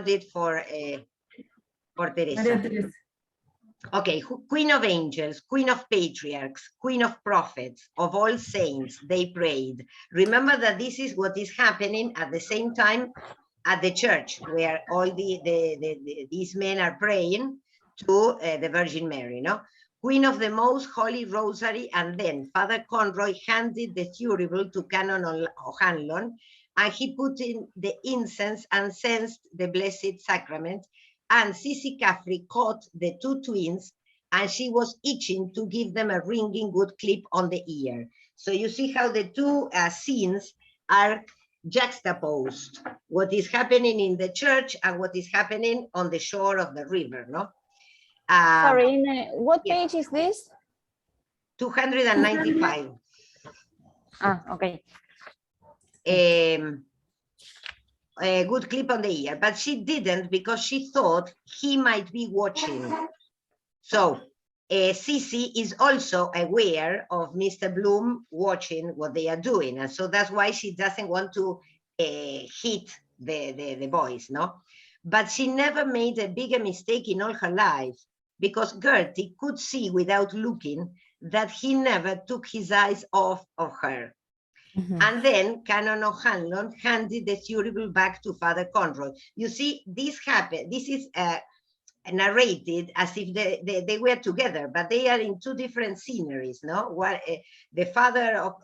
it for Teresa. Okay, Queen of Angels, Queen of Patriarchs, Queen of Prophets, of all saints, they prayed. Remember that this is what is happening at the same time at the church, where all these men are praying to the Virgin Mary, no? Queen of the Most Holy Rosary, and then Father Conroy handed the thurible to Canon O'Hanlon, and he put in the incense and sensed the Blessed Sacrament, and Sissy Caffrey caught the two twins, and she was itching to give them a ringing good clip on the ear. So you see how the two scenes are juxtaposed, what is happening in the church and what is happening on the shore of the river, no? Sorry, what page is this? 295. Okay. A good clip on the ear, but she didn't because she thought he might be watching. So Sissy is also aware of Mr. Bloom watching what they are doing, and so that's why she doesn't want to hit the boys, no? But she never made a bigger mistake in all her life, because Gertie could see without looking that he never took his eyes off of her. And then Canon O'Hanlon handed the thurible back to Father Conroy. You see, this happened. This is narrated as if they were together, but they are in two different sceneries, no? What the father of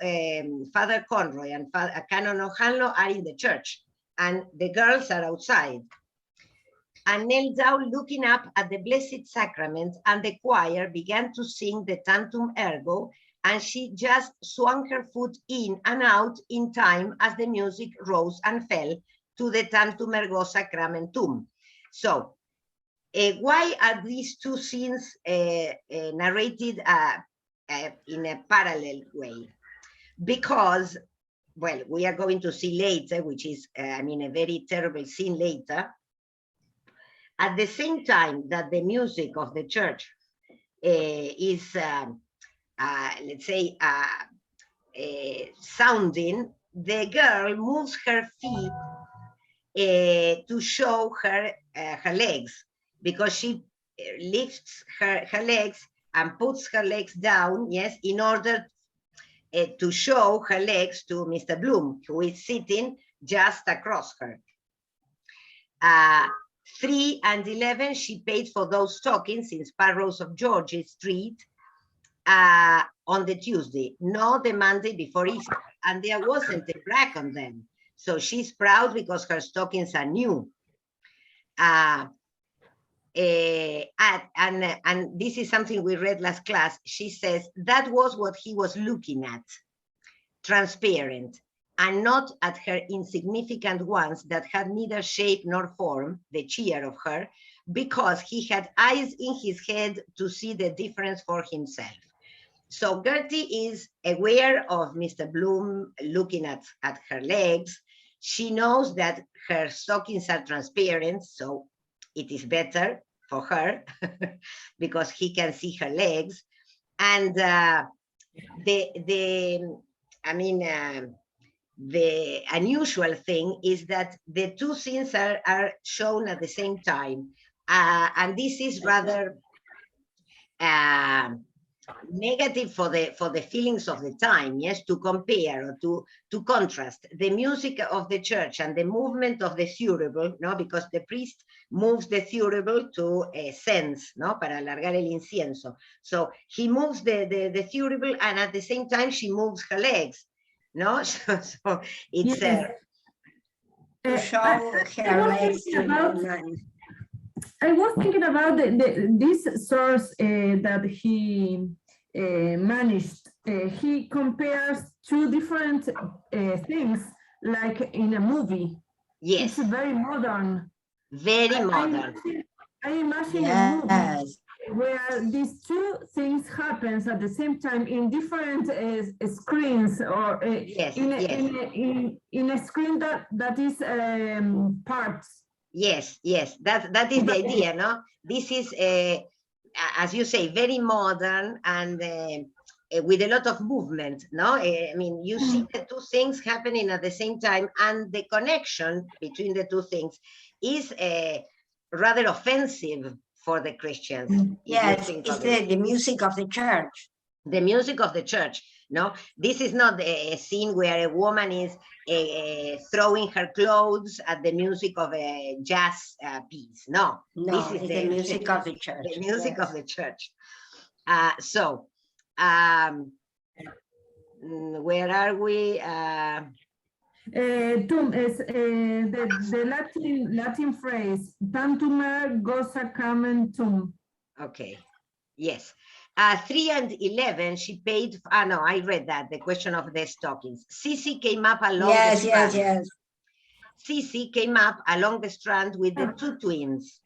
Father Conroy and Canon O'Hanlon are in the church, and the girls are outside. And knelt down looking up at the Blessed Sacrament, and the choir began to sing the Tantum Ergo, and she just swung her foot in and out in time as the music rose and fell to the Tantum Ergo Sacramentum. So why are these two scenes narrated in a parallel way? Because, well, we are going to see later, which is, I mean, a very terrible scene later. At the same time that the music of the church is, let's say, sounding, the girl moves her feet to show her her legs, because she lifts her legs and puts her legs down, yes, in order to show her legs to Mr. Bloom, who is sitting just across her. 3 and 11, she paid for those stockings in Sparrows of George Street on the Tuesday, not the Monday before Easter, and there wasn't a black on them. So she's proud because her stockings are new. And this is something we read last class. She says that was what he was looking at, transparent, and not at her insignificant ones that had neither shape nor form, the cheer of her, because he had eyes in his head to see the difference for himself. So Gertie is aware of Mr. Bloom looking at her legs. She knows that her stockings are transparent, so it is better for her because he can see her legs. And the unusual thing is that the two scenes are shown at the same time. And this is rather negative for the feelings of the time, yes, to compare or to contrast the music of the church and the movement of the thurible, no, because the priest moves the thurible to sense, no, para alargar el incienso. So he moves the thurible, and at the same time she moves her legs, no. So it's to show her legs to the man. I was thinking about this source that he managed. He compares two different things, like in a movie. Yes. It's very modern. Very modern. I imagine a movie where these two things happens at the same time in different screens, or in a screen that is parts. Yes, that is the idea, no? This is, as you say, very modern and with a lot of movement, no? I mean, you see the two things happening at the same time, and the connection between the two things is rather offensive for the Christians. if you Yes, think it's of it. the music of the church. The music of the church. No, this is not a scene where a woman is throwing her clothes at the music of a jazz piece. No, No, this is it's the music of the church. the music yes. of the church. Where are we? Tum is the Latin phrase, tantumer goza camen tum. Okay, yes. 3 and 11, she paid, no, I read that, the question of the stockings. Sissy came up along the strand. Yes. Sissy came up along the strand with the two twins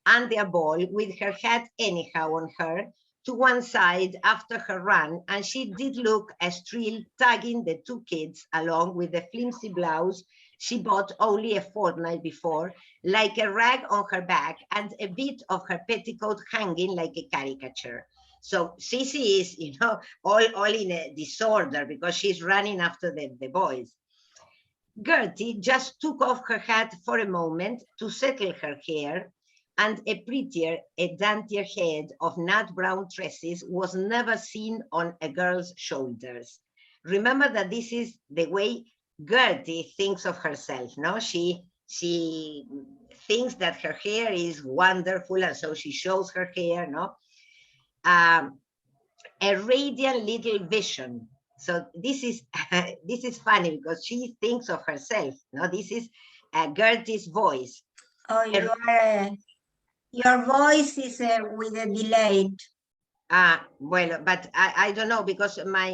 and their ball with her hat anyhow on her to one side after her run, and she did look as thrilled tagging the two kids along with the flimsy blouse she bought only a fortnight before, like a rag on her back and a bit of her petticoat hanging like a caricature. So Sissy is, you know, all in a disorder because she's running after the boys. Gertie just took off her hat for a moment to settle her hair, and a prettier, a daintier head of nut brown tresses was never seen on a girl's shoulders. Remember that this is the way Gertie thinks of herself, no? She thinks that her hair is wonderful, and so she shows her hair, no? A radiant little vision. So this is this is funny because she thinks of herself, no? This is Gertie's voice. Oh, your voice is with a delay. Well, but I don't know because my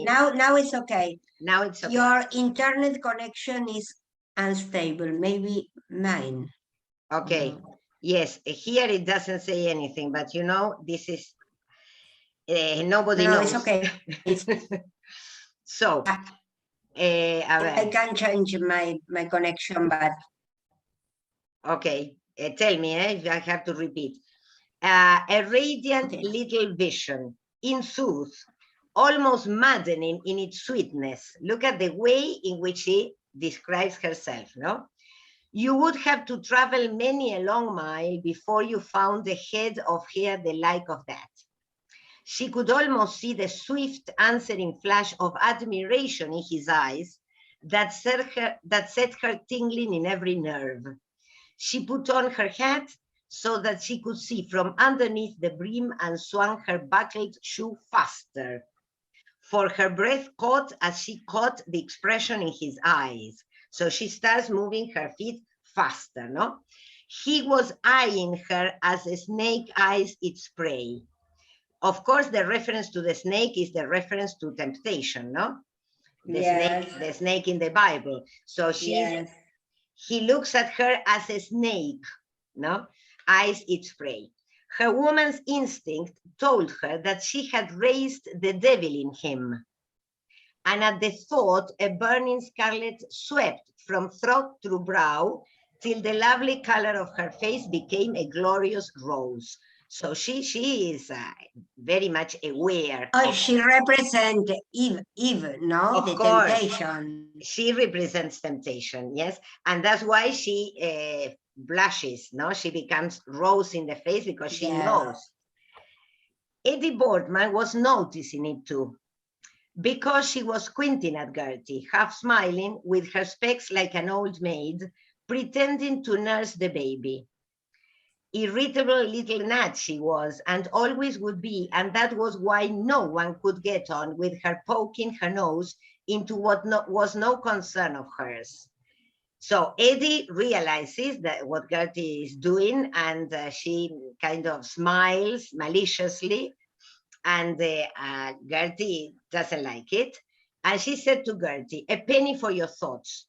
Now it's okay. now it's okay. Your internet connection is unstable. Maybe mine. Okay. Yes, here it doesn't say anything, but you know, this is nobody knows. It's okay. So, I can change my connection, but okay, tell me if I have to repeat. A radiant little vision, in sooth, almost maddening in its sweetness. Look at the way in which she describes herself, no? You would have to travel many a long mile before you found a head of hair the like of that. She could almost see the swift answering flash of admiration in his eyes that set her tingling in every nerve. She put on her hat so that she could see from underneath the brim and swung her buckled shoe faster, for her breath caught as she caught the expression in his eyes. So she starts moving her feet faster, no? He was eyeing her as a snake eyes its prey. Of course, the reference to the snake is the reference to temptation, no? The snake in the Bible. So he looks at her as a snake, no? Eyes its prey. Her woman's instinct told her that she had raised the devil in him. And at the thought, a burning scarlet swept from throat through brow till the lovely color of her face became a glorious rose. So she is very much aware. She represents Eve, no? Of the course. temptation. She represents temptation, yes. And that's why she blushes, no? She becomes rose in the face because she knows. Eddie Boardman was noticing it too, because she was squinting at Gertie, half smiling, with her specs like an old maid, pretending to nurse the baby. Irritable little nut she was, and always would be, and that was why no one could get on with her poking her nose into what was no concern of hers. So Eddie realizes that what Gertie is doing, and she kind of smiles maliciously, and Gertie doesn't like it. And she said to Gertie, "A penny for your thoughts."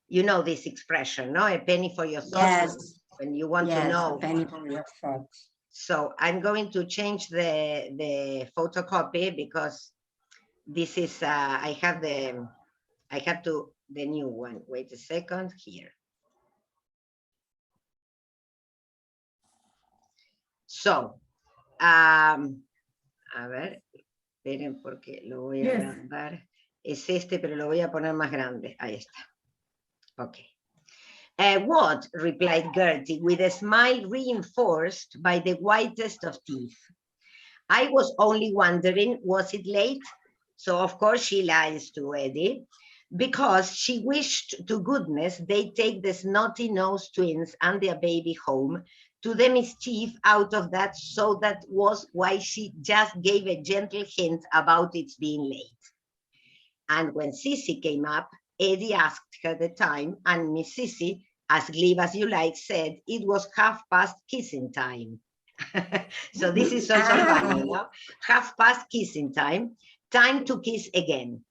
You know this expression, no? A penny for your thoughts. Yes. When you want to know. A penny for your thoughts. So I'm going to change the photocopy because this is I have the new one. Wait a second here. So a ver, esperen porque lo voy a agrandar. Es este, pero lo voy a poner más grande. Ahí está. Ok. What? Replied Gertie with a smile reinforced by the whitest of teeth. I was only wondering, was it late? So of course she lies to Eddie, because she wished to goodness they take the snotty-nosed twins and their baby home to the mischief out of that, so that was why she just gave a gentle hint about its being late. And when Sissy came up, Eddie asked her the time, and Miss Sissy, as glib as you like, said it was past kissing time. So this is also funny, no? past kissing time, time to kiss again.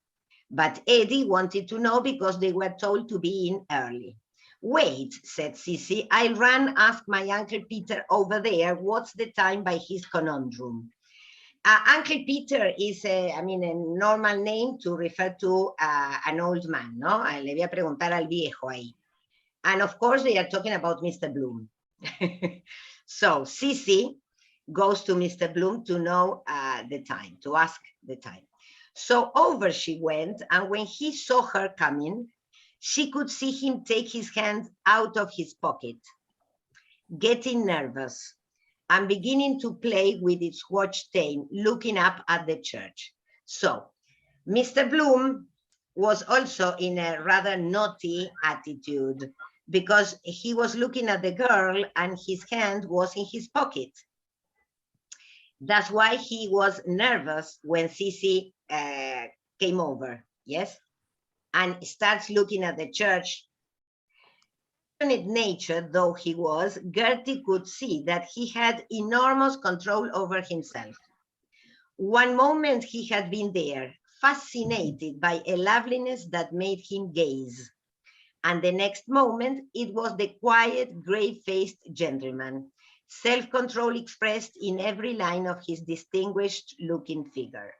But Eddie wanted to know because they were told to be in early. Wait, said Sissy, I'll run ask my Uncle Peter over there what's the time by his conundrum. Uncle Peter is a normal name to refer to an old man, ¿no? Le voy a preguntar al viejo ahí. And of course they are talking about Mr. Bloom. So Sissy goes to Mr. Bloom to know the time, to ask the time. So over she went, and when he saw her coming, she could see him take his hand out of his pocket, getting nervous and beginning to play with its watch chain, looking up at the church. So Mr. Bloom was also in a rather naughty attitude because he was looking at the girl and his hand was in his pocket. That's why he was nervous when Sissy came over, yes? And starts looking at the church. Nature though he was, Gertie could see that he had enormous control over himself. One moment he had been there, fascinated by a loveliness that made him gaze. And the next moment, it was the quiet, grave-faced gentleman, self-control expressed in every line of his distinguished-looking figure.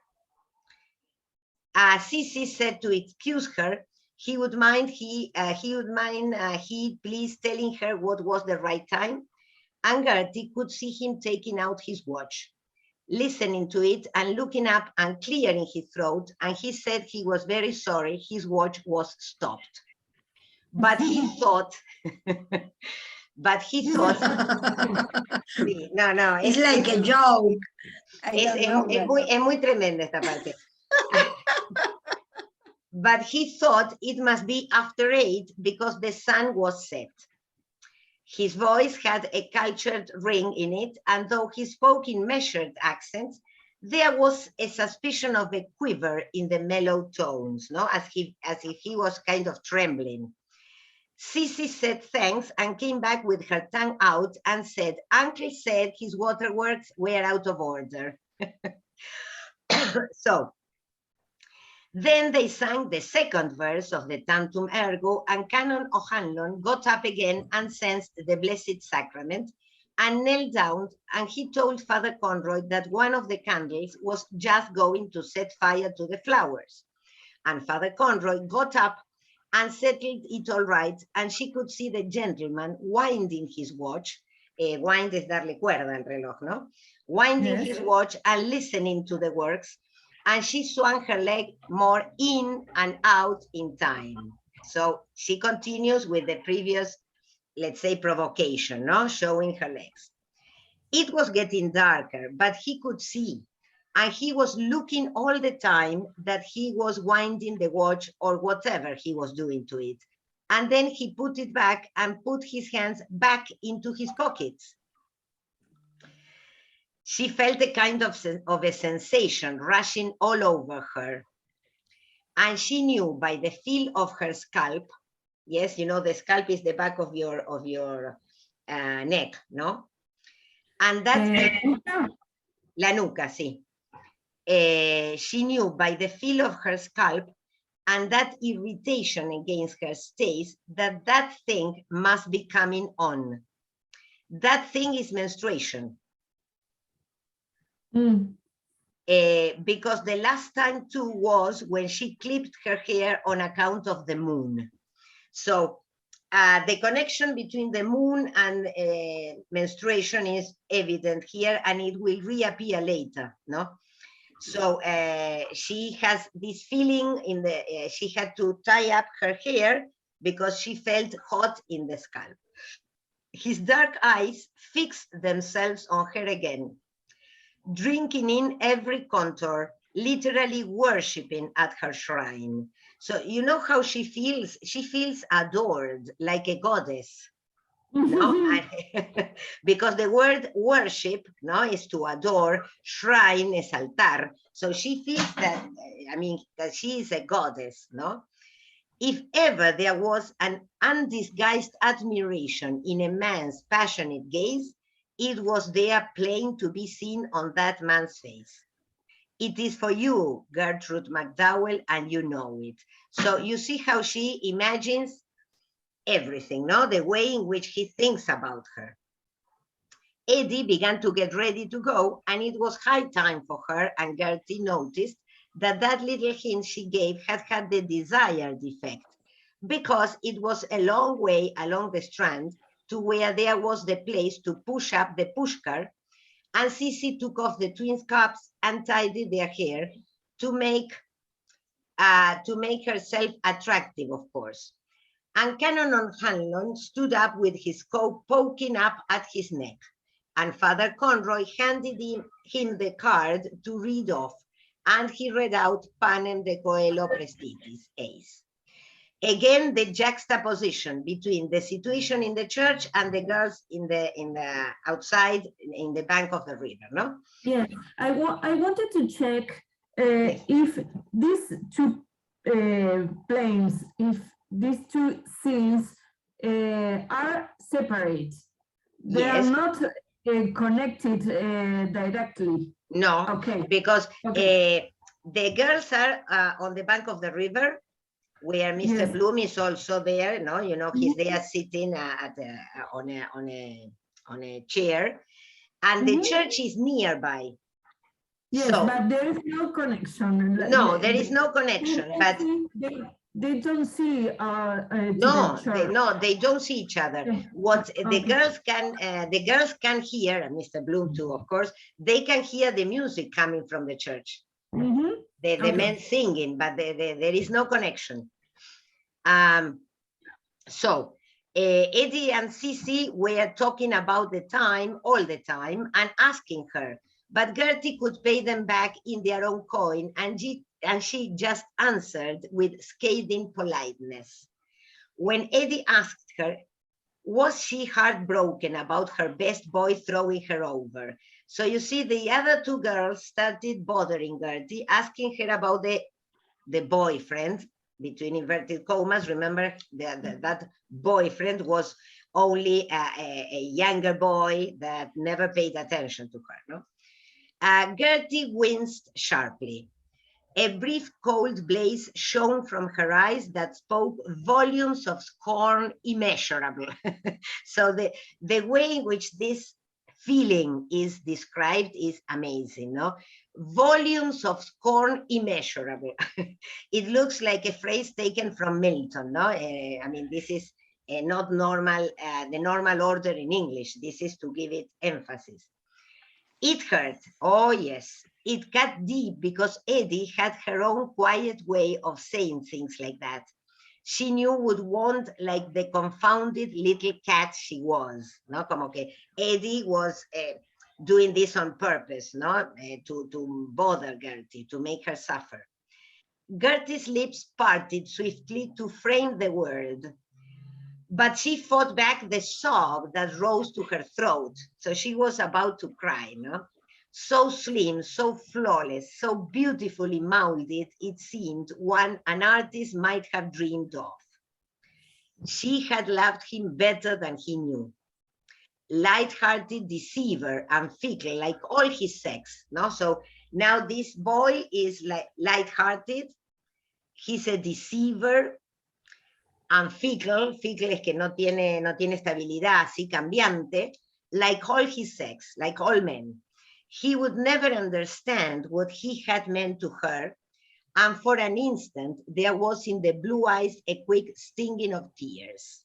Sissy said to excuse her, he would mind he please telling her what was the right time. And Gertie could see him taking out his watch, listening to it and looking up and clearing his throat. And he said he was very sorry his watch was stopped. But he thought, no, it's like a joke. Es muy tremenda esta parte. But he thought it must be after 8 because the sun was set. His voice had a cultured ring in it, and though he spoke in measured accents, there was a suspicion of a quiver in the mellow tones, no? As if he was kind of trembling. Sissy said thanks and came back with her tongue out and said, Uncle said his waterworks were out of order. So, then they sang the second verse of the Tantum Ergo, and Canon O'Hanlon got up again and sensed the Blessed Sacrament and knelt down, and he told Father Conroy that one of the candles was just going to set fire to the flowers. And Father Conroy got up and settled it all right, and she could see the gentleman winding his watch. Wind es darle cuerda al reloj, no? Winding his watch and listening to the works, and she swung her leg more in and out in time. So she continues with the previous, let's say, provocation, no? Showing her legs. It was getting darker, but he could see, and he was looking all the time that he was winding the watch or whatever he was doing to it. And then he put it back and put his hands back into his pockets. She felt a kind of a sensation rushing all over her. And she knew by the feel of her scalp, yes, you know, the scalp is the back of your neck, no? And that's la nuca, sí. She knew by the feel of her scalp and that irritation against her stays that that thing must be coming on. That thing is menstruation. Because the last time too was when she clipped her hair on account of the moon. So the connection between the moon and menstruation is evident here, and it will reappear later, no? So she has this feeling in the, she had to tie up her hair because she felt hot in the scalp. His dark eyes fixed themselves on her again, drinking in every contour, literally worshipping at her shrine. So you know how she feels? She feels adored, like a goddess. No, because the word worship, no, is to adore, shrine is altar. So she feels that, I mean, that she is a goddess, no? If ever there was an undisguised admiration in a man's passionate gaze, it was there plain to be seen on that man's face. It is for you, Gertrude McDowell, and you know it. So you see how she imagines everything, no? The way in which he thinks about her. Eddie began to get ready to go, and it was high time for her, and Gertie noticed that that little hint she gave had the desired effect, because it was a long way along the strand to where there was the place to push up the pushcar, and Cece took off the twins' caps and tidied their hair to make herself attractive, of course. And Canon O'Hanlon stood up with his coat poking up at his neck, and Father Conroy handed him the card to read off, and he read out Panem de Coelho Prestitis, Ace. Again, the juxtaposition between the situation in the church and the girls in the outside in the bank of the river, no? Yeah, I wanted to check if these two planes, if these two scenes are separate. They Yes. are not connected directly. No, Okay. because Okay. the girls are on the bank of the river, where Mr. Yes. Bloom is also there. No, you know, he's there sitting on a chair, and the church is nearby. Yes, So, but there is no connection. no, there is no connection. But they don't see they don't see each other. What the girls can hear, and Mr. Bloom too, of course, they can hear the music coming from the church. The men singing, but there is no connection. So Eddie and Cece were talking about the time all the time and asking her, but Gertie could pay them back in their own coin, and she just answered with scathing politeness. When Eddie asked her, was she heartbroken about her best boy throwing her over? So you see, the other two girls started bothering Gertie, asking her about the boyfriend, between inverted commas. Remember that boyfriend was only a younger boy that never paid attention to her, no? Gertie winced sharply. A brief cold blaze shone from her eyes that spoke volumes of scorn immeasurable. So the way in which this feeling is described is amazing, no? Volumes of scorn immeasurable. It looks like a phrase taken from Milton, no? I mean, this is not normal, the normal order in English. This is to give it emphasis. It hurt. Oh, yes. It cut deep because Eddie had her own quiet way of saying things like that. She knew would want, like the confounded little cat she was. No, como que Eddie was doing this on purpose, no, to bother Gertie, to make her suffer. Gertie's lips parted swiftly to frame the word, but she fought back the sob that rose to her throat. So she was about to cry, no? So slim, so flawless, so beautifully molded, it seemed an artist might have dreamed of. She had loved him better than he knew. Light-hearted deceiver and fickle, like all his sex, no? So now this boy is like light-hearted, he's a deceiver, and fickle es que no tiene estabilidad, así cambiante, like all his sex, like all men. He would never understand what he had meant to her, and for an instant there was in the blue eyes a quick stinging of tears.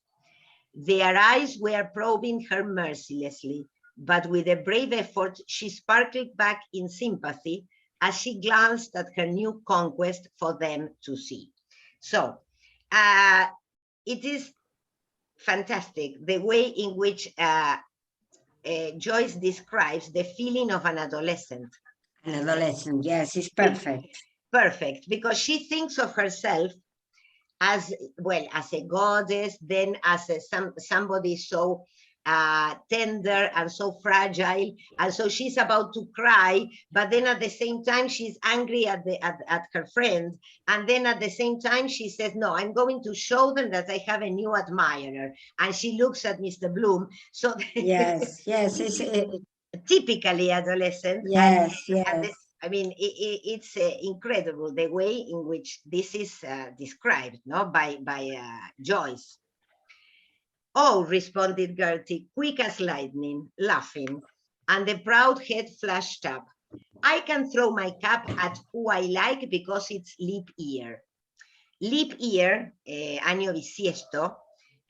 Their eyes were probing her mercilessly, but with a brave effort she sparkled back in sympathy as she glanced at her new conquest for them to see. So, it is fantastic the way in which Joyce describes the feeling of an adolescent. An adolescent, yes, it's perfect. Perfect, because she thinks of herself as, well, as a goddess, then as somebody so tender and so fragile, and so she's about to cry, but then at the same time she's angry at her friend, and then at the same time she says, no, I'm going to show them that I have a new admirer, and she looks at Mr. Bloom. So Yes, yes, it's typically adolescent. yes, and yes. I mean, it's incredible the way in which this is described, no, by Joyce. Oh, responded Gertie, quick as lightning, laughing, and the proud head flashed up. I can throw my cap at who I like because it's leap year. Leap year, año bisiesto,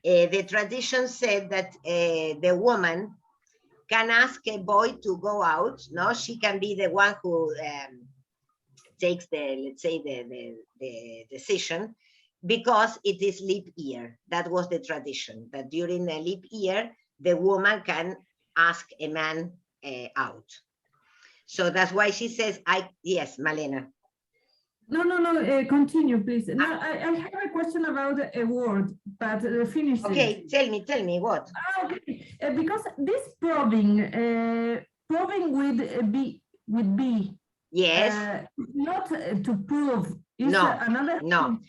the tradition said that the woman can ask a boy to go out, no? She can be the one who takes the, let's say, the decision, because it is leap year. That was the tradition, that during the leap year, the woman can ask a man out. So that's why she says, yes, Malena. No, continue, please. No, I have a question about a word, but finish Okay, it. tell me what? Okay, because this probing with B. Yes. Not to prove. It's No, another no.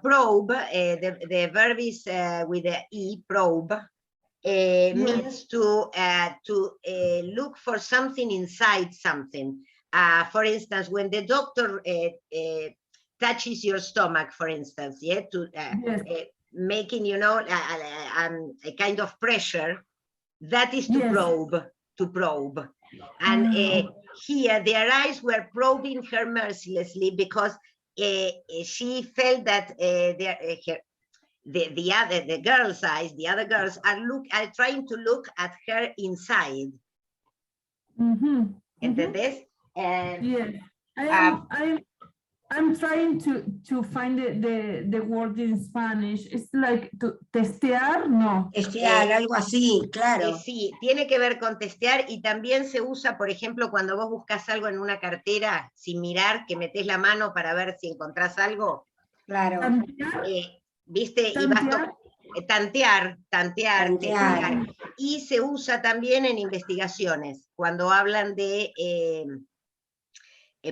Probe, the verb is with the E, probe, means to look for something inside something. For instance, when the doctor touches your stomach, for instance, yeah, to making, you know, a kind of pressure, that is to probe. And here, their eyes were probing her mercilessly because she felt that the girl's eyes, the other girls are trying to look at her inside. ¿Entendés? Yes, I'm trying to find the word in Spanish. It's like to testear, no. Testear, algo así, claro. Sí, tiene que ver con testear, y también se usa, por ejemplo, cuando vos buscas algo en una cartera sin mirar, que metés la mano para ver si encontrás algo. Claro. ¿Viste? Y vas tantear. Y se usa también en investigaciones, cuando hablan de,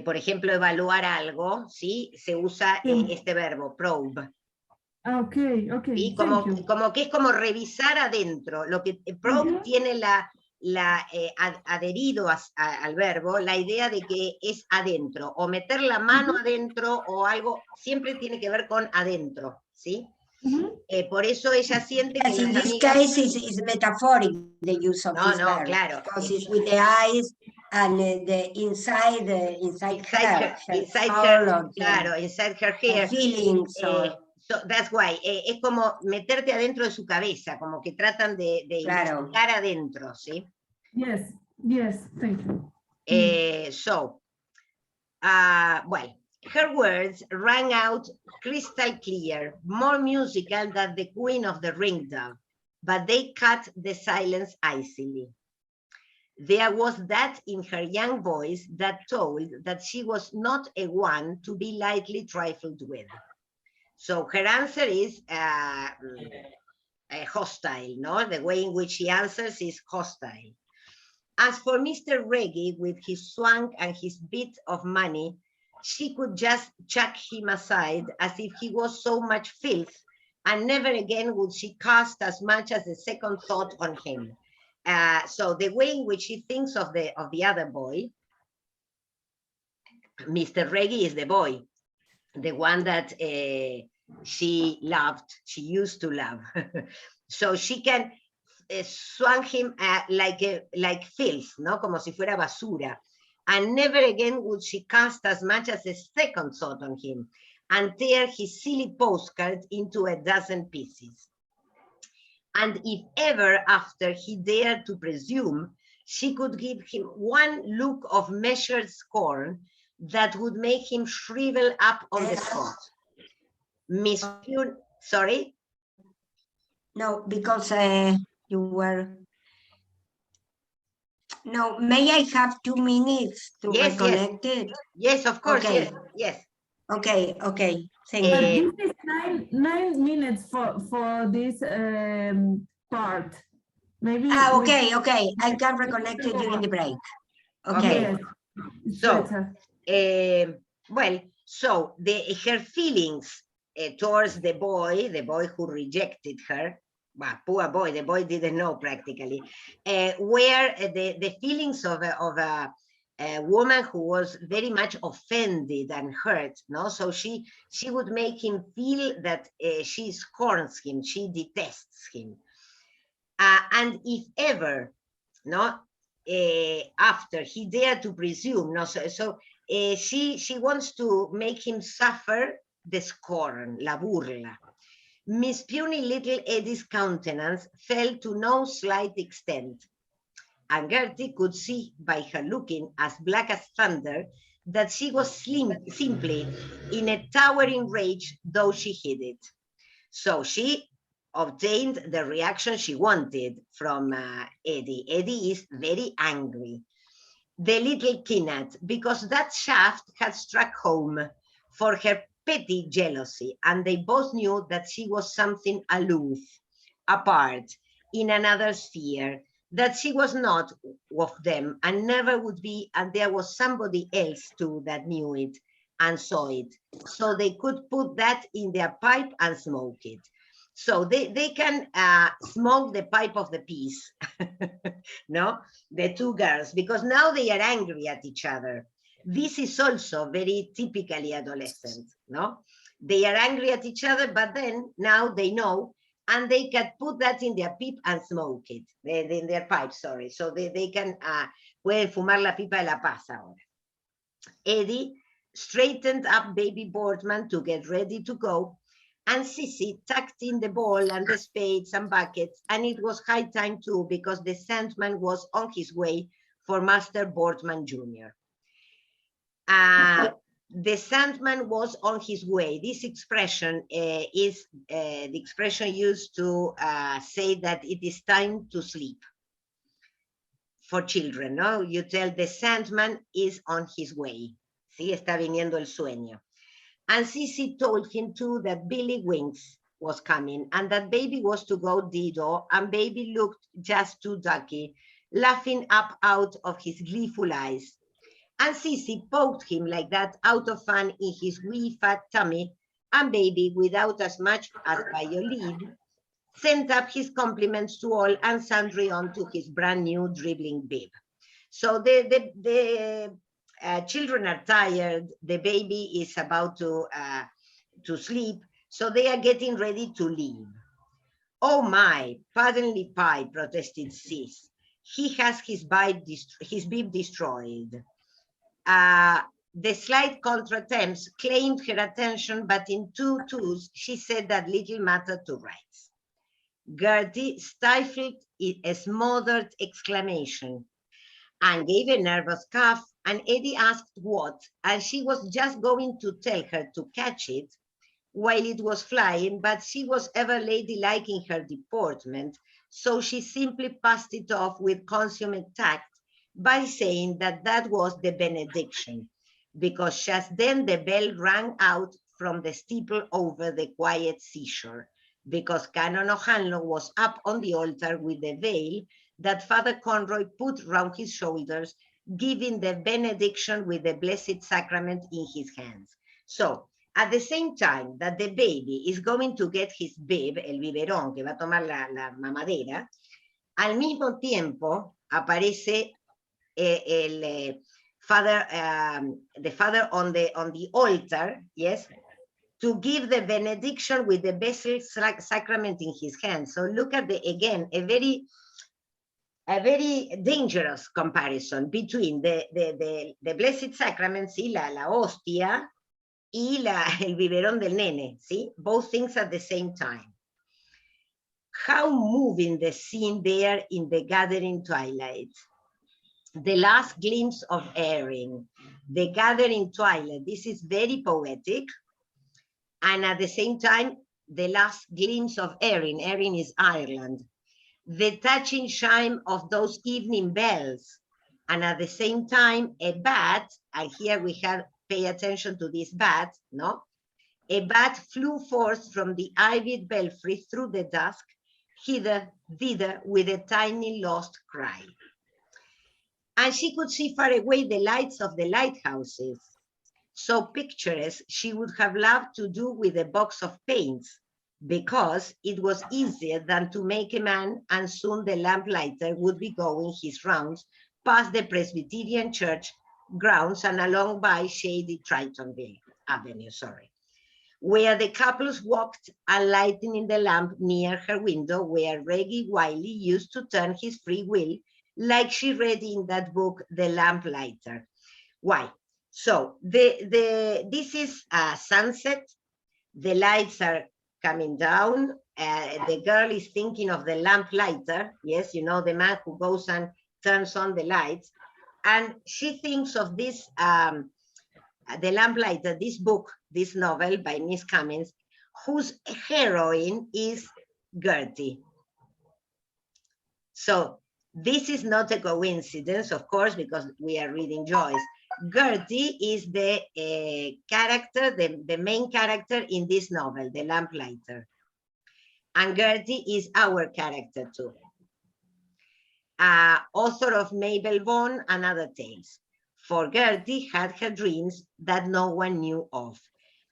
por ejemplo, evaluar algo, ¿sí? Se usa este verbo, probe. Okay. ¿Sí? Como que es como revisar adentro. Lo que probe tiene adherido al verbo la idea de que es adentro, o meter la mano adentro, o algo, siempre tiene que ver con adentro, ¿sí? Por eso ella siente que in las this amigas... case is metaphoric, the use of this verb, claro. because it's with the eyes and the inside her claro, inside her hair. Feelings. So that's why. Es como meterte adentro de su cabeza, como que tratan de investigar adentro, ¿sí? Yes, thank you. Well, her words rang out crystal clear, more musical than the Queen of the Ringdove, but they cut the silence icily. There was that in her young voice that told that she was not a one to be lightly trifled with. So her answer is hostile, no? The way in which she answers is hostile. As for Mr. Reggie, with his swank and his bit of money, she could just chuck him aside as if he was so much filth, and never again would she cast as much as a second thought on him. So the way in which she thinks of the other boy, Mr. Reggie is the boy, the one that she loved, she used to love. So she can swung him like filth, no? Como si fuera basura. And never again would she cast as much as a second thought on him, and tear his silly postcard into a dozen pieces. And if ever after he dared to presume, she could give him one look of measured scorn that would make him shrivel up on the spot. Miss Pune, sorry? No, because you were. No, may I have 2 minutes to Yes, yes. reconnect it? Yes, of course, Okay. yes. Okay, okay. Thank But you. this is 9 minutes for this part. Maybe. Okay, okay. I can reconnect it during the break. Okay. Yes, it's So, better. well, so her feelings towards the boy who rejected her, well, poor boy, the boy didn't know practically, were the feelings of a woman who was very much offended and hurt, no? So she would make him feel that she scorns him, she detests him. And if ever, no, after he dared to presume, no, so she wants to make him suffer the scorn, la burla. Miss Puny little Eddie's countenance fell to no slight extent, and Gertie could see by her looking as black as thunder that she was simply in a towering rage, though she hid it. So she obtained the reaction she wanted from Eddie. Eddie is very angry. The little Kinnat, because that shaft had struck home for her petty jealousy, and they both knew that she was something aloof, apart, in another sphere, that she was not of them and never would be, and there was somebody else too that knew it and saw it. So they could put that in their pipe and smoke it. So they can smoke the pipe of the peace, no? The two girls, because now they are angry at each other. This is also very typically adolescent, no? They are angry at each other, but then now they know, and they can put that in their pipe and smoke it, in their pipe, sorry. So they can, pueden fumar la pipa de la paz ahora. Eddie straightened up baby Boardman to get ready to go, and Sissy tucked in the ball and the spades and buckets, and it was high time too, because the Sandman was on his way for Master Boardman Jr. The Sandman was on his way. This expression is the expression used to say that it is time to sleep for children, no? You tell the Sandman is on his way. Sí, está viniendo el sueño. And Sissy told him too that Billy Winks was coming and that baby was to go Dido, and baby looked just too ducky, laughing up out of his gleeful eyes. And Sissy poked him like that out of fun in his wee fat tummy, and baby, without as much as by your leave, sent up his compliments to all and sundry onto his brand new dribbling bib. So the children are tired, the baby is about to sleep, so they are getting ready to leave. Oh my, pardonly pie, protested Sis. He has his bib destroyed. The slight contretemps claimed her attention, but in two twos, she said that little matter to rights. Gertie stifled a smothered exclamation and gave a nervous cough, and Eddie asked what, and she was just going to tell her to catch it while it was flying, but she was ever ladylike in her deportment, so she simply passed it off with consummate tact by saying that that was the benediction, because just then the bell rang out from the steeple over the quiet seashore, because Canon O'Hanlon was up on the altar with the veil that Father Conroy put round his shoulders, giving the benediction with the Blessed Sacrament in his hands. So, at the same time that the baby is going to get his bib, el biberón, que va a tomar la mamadera, al mismo tiempo aparece the father on the altar, yes, to give the benediction with the Blessed Sacrament in his hands. So look at again, a very dangerous comparison between the Blessed Sacrament, ¿sí? La hostia, y el biberón del nene, ¿sí? Both things at the same time. How moving the scene there in the gathering twilight. The last glimpse of airing, the gathering twilight. This is very poetic, and at the same time, the last glimpse of Erin. Erin is Ireland. The touching chime of those evening bells. And at the same time, a bat, and here we have, pay attention to this bat, no? A bat flew forth from the ivied belfry through the dusk, hither, thither, with a tiny lost cry. And she could see far away the lights of the lighthouses. So picturesque, she would have loved to do with a box of paints, because it was easier than to make a man, and soon the lamplighter would be going his rounds past the Presbyterian Church grounds and along by shady Tritonville Avenue, where the couples walked, and lighting the lamp near her window, where Reggie Wiley used to turn his free will, like she read in that book, The Lamplighter. Why? So this is a sunset. The lights are coming down. The girl is thinking of the lamplighter. Yes, you know, the man who goes and turns on the lights. And she thinks of this, The Lamplighter, this book, this novel by Miss Cummins, whose heroine is Gertie. So this is not a coincidence, of course, because we are reading Joyce. Gertie is the character, the main character in this novel, The Lamplighter. And Gertie is our character too. Author of Mabel Vaughan and Other Tales. For Gertie had her dreams that no one knew of.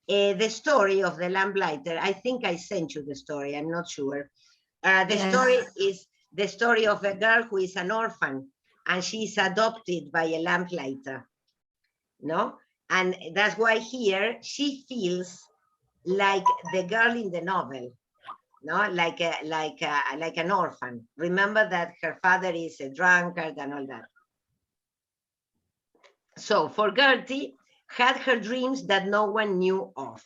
The story of The Lamplighter, I think I sent you the story, I'm not sure. Story is the story of a girl who is an orphan, and she is adopted by a lamplighter. No, and that's why here she feels like the girl in the novel, no, like an orphan. Remember that her father is a drunkard and all that. So for Gertie, had her dreams that no one knew of.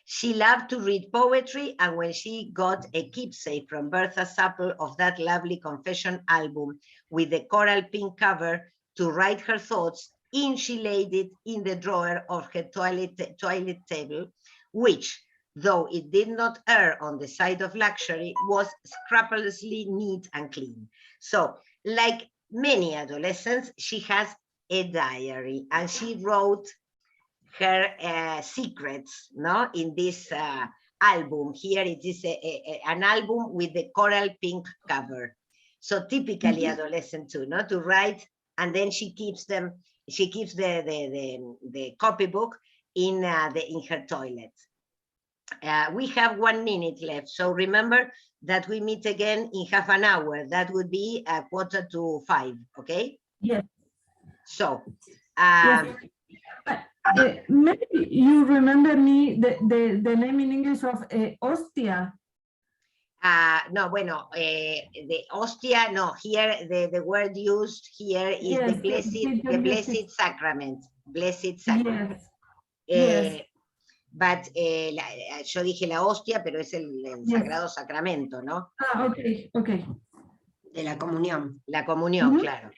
She loved to read poetry, and when she got a keepsake from Bertha Supple of that lovely confession album with the coral pink cover to write her thoughts, in she laid it in the drawer of her toilet table, which, though it did not err on the side of luxury, was scrupulously neat and clean. So, like many adolescents, she has a diary, and she wrote her secrets, no, in this album. Here it is an album with the coral pink cover. So typically adolescent too, no, to write, and then she keeps them. She keeps the copybook in her toilet. We have 1 minute left, so remember that we meet again in half an hour. That would be 4:45. Okay. Yes. So. Yes. Maybe you remember me the name in English of Ostia. No, bueno, the hostia, no, here the word used here is Yes, the blessed sacrament, blessed sacrament. Yes. But yo dije la hostia, pero es el sagrado sacramento, ¿no? Okay, okay. De la comunión. La comunión, claro.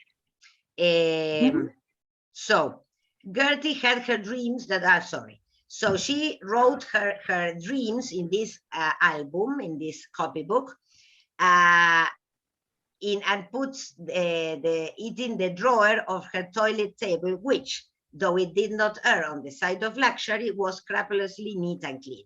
So, Gertie had her dreams that sorry. So she wrote her dreams in this album, in this copybook, and puts it in the drawer of her toilet table, which, though it did not err on the side of luxury, was scrupulously neat and clean.